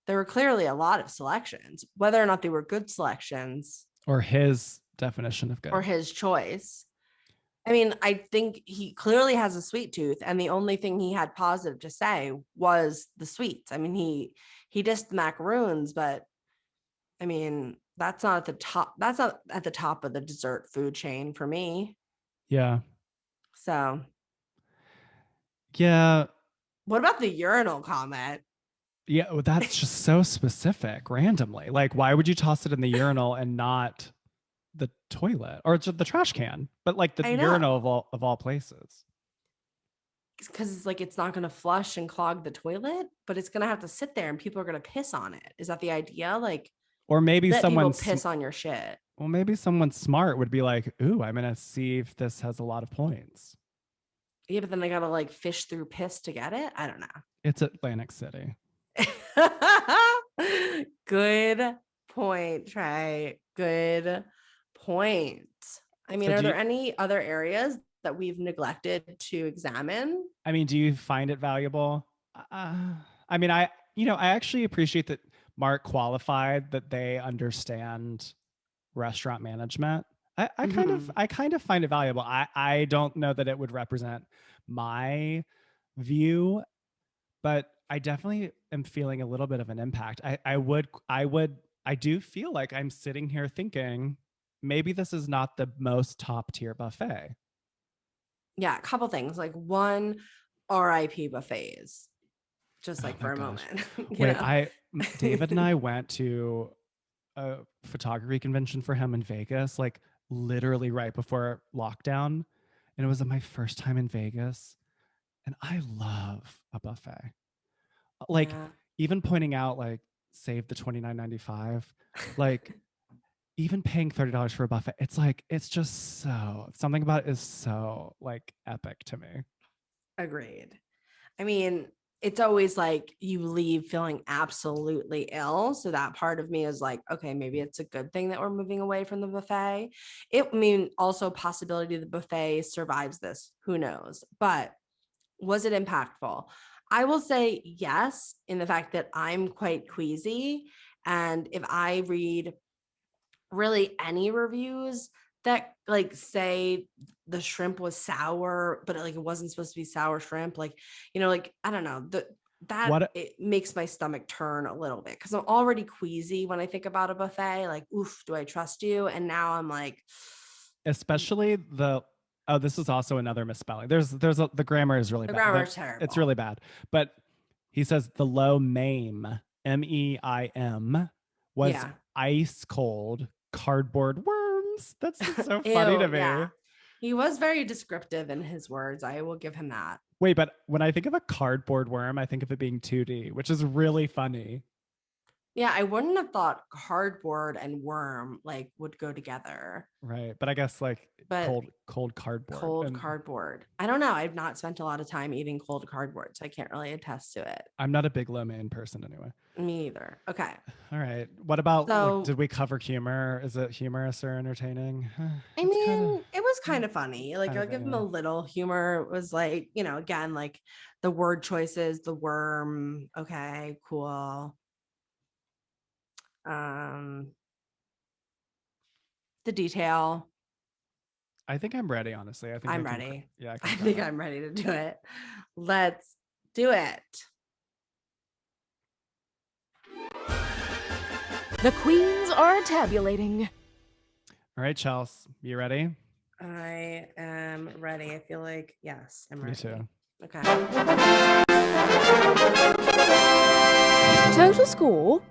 There were clearly a lot of selections, whether or not they were good selections Or his definition of good. or his choice. I mean, I think he clearly has a sweet tooth, and the only thing he had positive to say was the sweets. I mean, he dissed the macaroons, but I mean, that's not at the top. That's not at the top of the dessert food chain for me. Yeah. So, Yeah. what about the urinal comment? Yeah. Well, that's just so specific randomly. Like, why would you toss it in the urinal and not the toilet or the trash can? But like the urinal of all places. Because it's like it's not going to flush and clog the toilet, but it's going to have to sit there and people are going to piss on it. Is that the idea? Like, or maybe someone piss on your shit. Well, maybe someone smart would be like, ooh, I'm going to see if this has a lot of points. Yeah, but then I got to like fish through piss to get it. I don't know. It's Atlantic City. Good point, Trey. Good point. I mean, are there any other areas that we've neglected to examine? I mean, do you find it valuable? I mean, I actually appreciate that Mark qualified that they understand restaurant management. I kind of find it valuable. I don't know that it would represent my view, but I definitely am feeling a little bit of an impact. I do feel like I'm sitting here thinking maybe this is not the most top tier buffet. Yeah, a couple things. Like one, RIP buffets. Just like for a moment. Wait, David and I went to a photography convention for him in Vegas, like literally right before lockdown. And it was my first time in Vegas. And I love a buffet. Like even pointing out, like, save the $29.95, like even paying $30 for a buffet. It's like, it's just something about it is so like epic to me. Agreed. I mean, it's always like you leave feeling absolutely ill. So that part of me is like, okay, maybe it's a good thing that we're moving away from the buffet. Also possibility the buffet survives this, who knows? But was it impactful? I will say yes, in the fact that I'm quite queasy. And if I read really any reviews that like say the shrimp was sour, but it wasn't supposed to be sour shrimp, like, I don't know, it makes my stomach turn a little bit because I'm already queasy when I think about a buffet. Like, oof, do I trust you? And now I'm like, especially oh, this is also another misspelling. The grammar is really The bad. grammar is terrible. It's really bad. But he says the low MAME, MEIM, was Yeah. ice cold cardboard worms. That's just so funny to Ew, me. yeah. He was very descriptive in his words. I will give him that. Wait, but when I think of a cardboard worm, I think of it being 2D, which is really funny. Yeah, I wouldn't have thought cardboard and worm like would go together. Right. But I guess like But cold cardboard. cold And cardboard. I don't know. I've not spent a lot of time eating cold cardboard, so I can't really attest to it. I'm not a big lo mein person anyway. Me either. Okay. All right. What about So- did we cover humor? Is it humorous or entertaining? I mean, it was kind of funny. Like, kind I'll of, give him yeah. a little humor. It was like, again, like the word choices, the worm. Okay, cool. The detail. I think I'm ready, honestly. I think I'm I can ready. yeah, I can think grab it. I'm ready to do it. Let's do it. The queens are tabulating. All right, Chelsey, you ready? I am ready. I feel like, yes, I'm ready. Me too. Okay. Total score.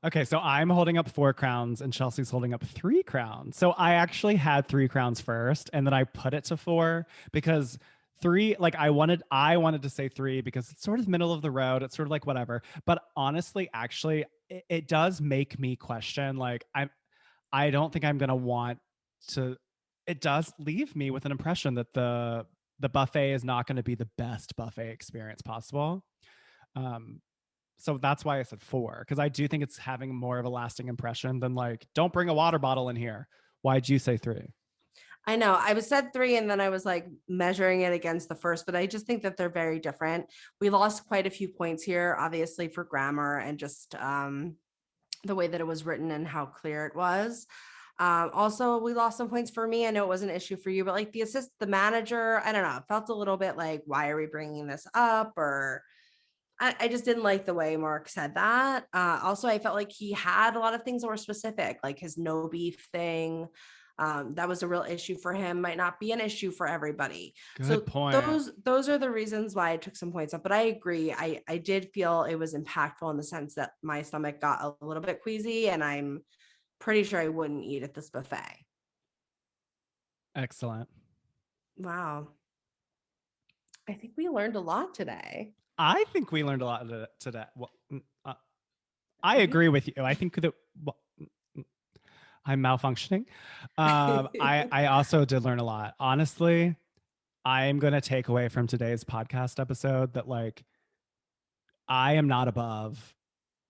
Okay, so I'm holding up 4 crowns and Chelsey's holding up 3 crowns. So I actually had 3 crowns first and then I put it to 4 because 3, like I wanted to say 3 because it's sort of middle of the road. It's sort of like whatever. But honestly, actually, it does make me question, like I don't think I'm gonna want to. It does leave me with an impression that the buffet is not going to be the best buffet experience possible. So that's why I said 4, because I do think it's having more of a lasting impression than like, don't bring a water bottle in here. Why'd you say 3? I know I was said 3 and then I was like measuring it against the first, but I just think that they're very different. We lost quite a few points here, obviously for grammar and just the way that it was written and how clear it was. Also, we lost some points for me. I know it was an issue for you, but like the manager, I don't know, it felt a little bit like, why are we bringing this up? Or I just didn't like the way Mark said that. Also, I felt like he had a lot of things that were specific, like his no beef thing. That was a real issue for him, might not be an issue for everybody. Good point. Those are the reasons why I took some points up. But I agree. I did feel it was impactful in the sense that my stomach got a little bit queasy, and I'm pretty sure I wouldn't eat at this buffet. Excellent. Wow. I think we learned a lot today. I think we learned a lot today. Well, I agree with you. I think that I'm malfunctioning. I also did learn a lot. Honestly, I'm going to take away from today's podcast episode that like, I am not above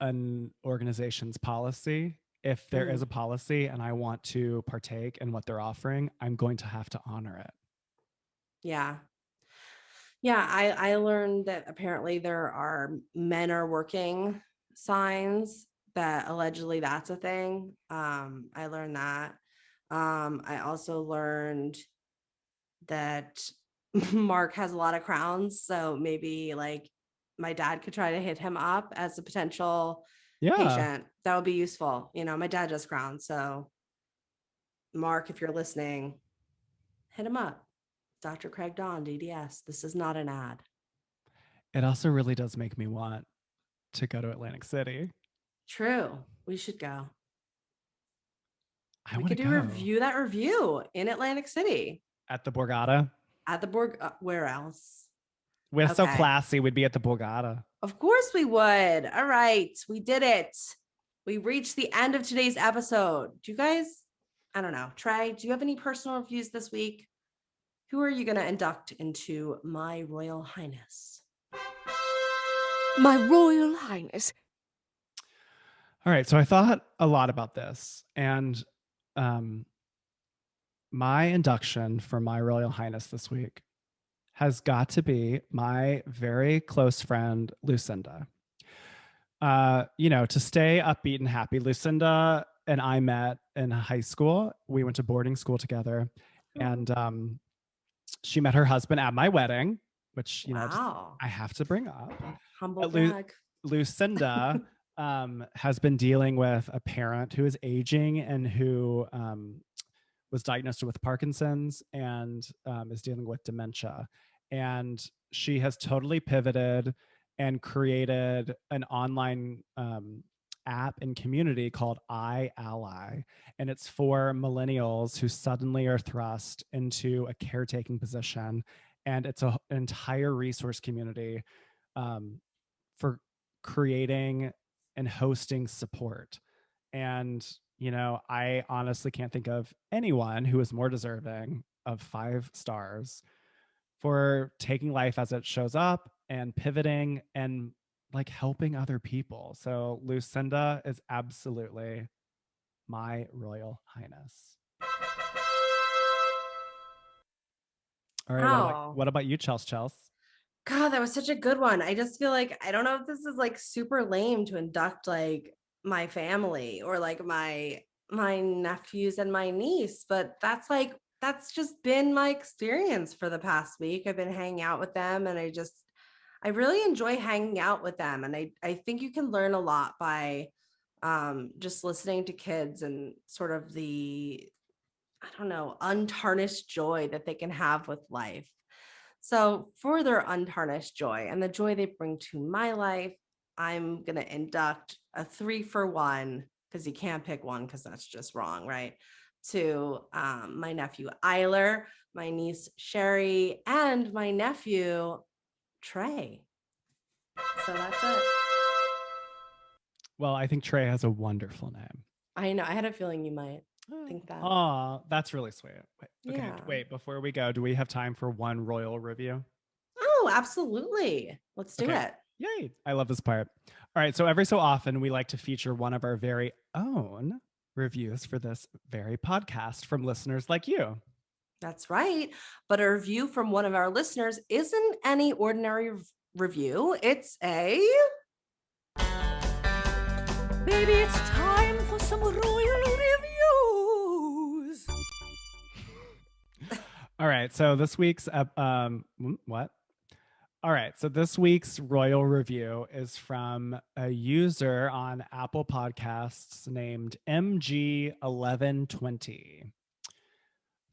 an organization's policy. If there is a policy and I want to partake in what they're offering, I'm going to have to honor it. Yeah. Yeah, I learned that apparently there are men are working signs, that allegedly that's a thing. I learned that. I also learned that Mark has a lot of crowns, so maybe like my dad could try to hit him up as a potential patient. That would be useful. My dad does crowns, so Mark, if you're listening, hit him up. Dr. Craig Donn, DDS. This is not an ad. It also really does make me want to go to Atlantic City. True. We should go. I We want could to do go. that review in Atlantic City. At the Borgata. At the where else? We're so Okay. classy. We'd be at the Borgata. Of course we would. All right. We did it. We reached the end of today's episode. Do you guys, I don't know, Trey, do you have any personal reviews this week? Who are you going to induct into My Royal Highness? My Royal Highness. All right. So I thought a lot about this. And my induction for My Royal Highness this week has got to be my very close friend, Lucinda. To stay upbeat and happy, Lucinda and I met in high school. We went to boarding school together. And she met her husband at my wedding, which, Wow. I have to bring up. Humble Lu- brag. Lucinda has been dealing with a parent who is aging and who was diagnosed with Parkinson's and is dealing with dementia. And she has totally pivoted and created an online app and community called iAlly. And it's for millennials who suddenly are thrust into a caretaking position. And it's an entire resource community for creating and hosting support. And, you know, I honestly can't think of anyone who is more deserving of 5 stars for taking life as it shows up and pivoting and like helping other people. So Lucinda is absolutely my Royal Highness. All right, Wow. what about you, Chelsey? God, that was such a good one. I just feel like I don't know if this is like super lame to induct like my family or like my nephews and my niece, but that's just been my experience for the past week. I've been hanging out with them and I really enjoy hanging out with them. And I think you can learn a lot by just listening to kids and sort of the, I don't know, untarnished joy that they can have with life. So, for their untarnished joy and the joy they bring to my life, I'm going to induct a 3-for-1 because you can't pick one because that's just wrong, right? To my nephew Eiler, my niece Sherry, and my nephew Trey. So that's it. Well, I think Trey has a wonderful name. I know. I had a feeling you might think that. Oh, that's really sweet. Okay, Yeah. wait, before we go, do we have time for one royal review? Oh, absolutely. Let's do Okay. it. Yay. I love this part. All right. So every so often, we like to feature one of our very own reviews for this very podcast from listeners like you. That's right. But a review from one of our listeners isn't any ordinary review. It's a Baby, it's time for some royal reviews. All right. So this week's what? All right. So this week's royal review is from a user on Apple Podcasts named MG1120.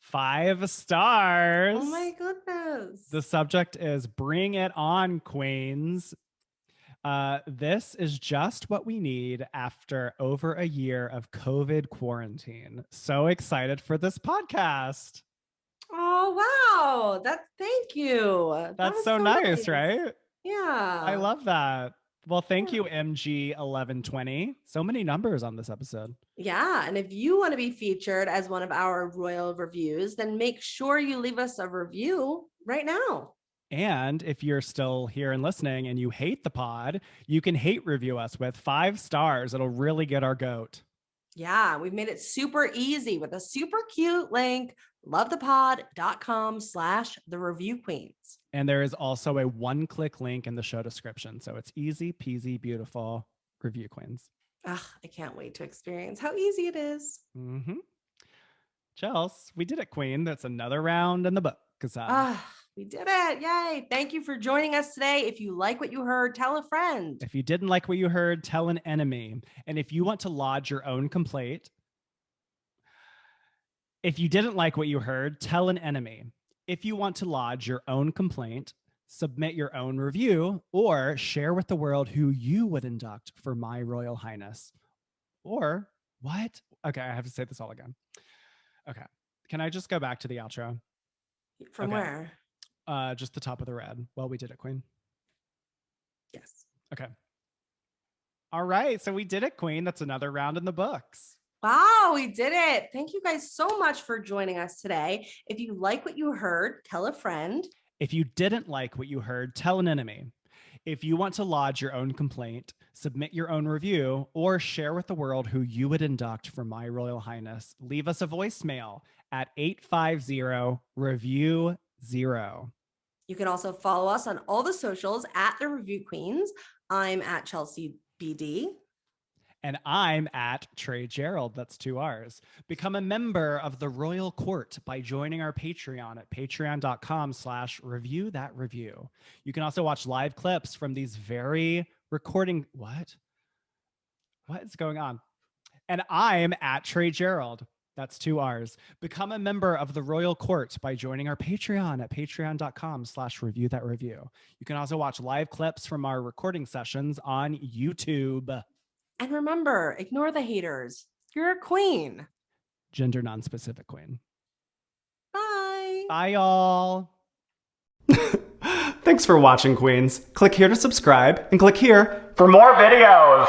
5 stars. oh my goodness. The subject is Bring It On, Queens. This is just what we need after over a year of COVID quarantine. So excited for this podcast. Oh wow. Thank you. That That's was so nice, right? Yeah. I love that. Well, thank you, MG1120. So many numbers on this episode. Yeah. And if you want to be featured as one of our royal reviews, then make sure you leave us a review right now. And if you're still here and listening and you hate the pod, you can hate review us with 5 stars. It'll really get our goat. Yeah, we've made it super easy with a super cute link, lovethepod.com/the-review-queens. And there is also a 1-click link in the show description. So it's easy peasy, beautiful review queens. Ugh, I can't wait to experience how easy it is. Mm-hmm. Chelsey, we did it, Queen. That's another round in the book. We did it. Yay. Thank you for joining us today. If you like what you heard, tell a friend. If you didn't like what you heard, tell an enemy. And if you want to lodge your own complaint, if you didn't like what you heard, tell an enemy. If you want to lodge your own complaint, submit your own review, or share with the world who you would induct for my Royal Highness. Or what? Okay, I have to say this all again. Okay. Can I just go back to the outro? From where? Just the top of the red. Well, we did it, Queen. Yes. Okay. All right. So we did it, Queen. That's another round in the books. Wow, we did it. Thank you guys so much for joining us today. If you like what you heard, tell a friend. If you didn't like what you heard, tell an enemy. If you want to lodge your own complaint, submit your own review, or share with the world who you would induct for my Royal Highness, leave us a voicemail at 850-REVIEW-0. You can also follow us on all the socials at The Review Queens. I'm at Chelsey BD. And I'm at Trey Gerrald. That's 2 R's. Become a member of the Royal Court by joining our Patreon at patreon.com/reviewthatreview. You can also watch live clips from these very recording. What? What is going on? And I'm at Trey Gerrald. That's 2 R's. Become a member of the Royal Court by joining our Patreon at patreon.com/reviewthatreview. You can also watch live clips from our recording sessions on YouTube. And remember, ignore the haters. You're a queen. Gender non-specific queen. Bye. Bye, y'all. Thanks for watching, Queens. Click here to subscribe and click here for more videos.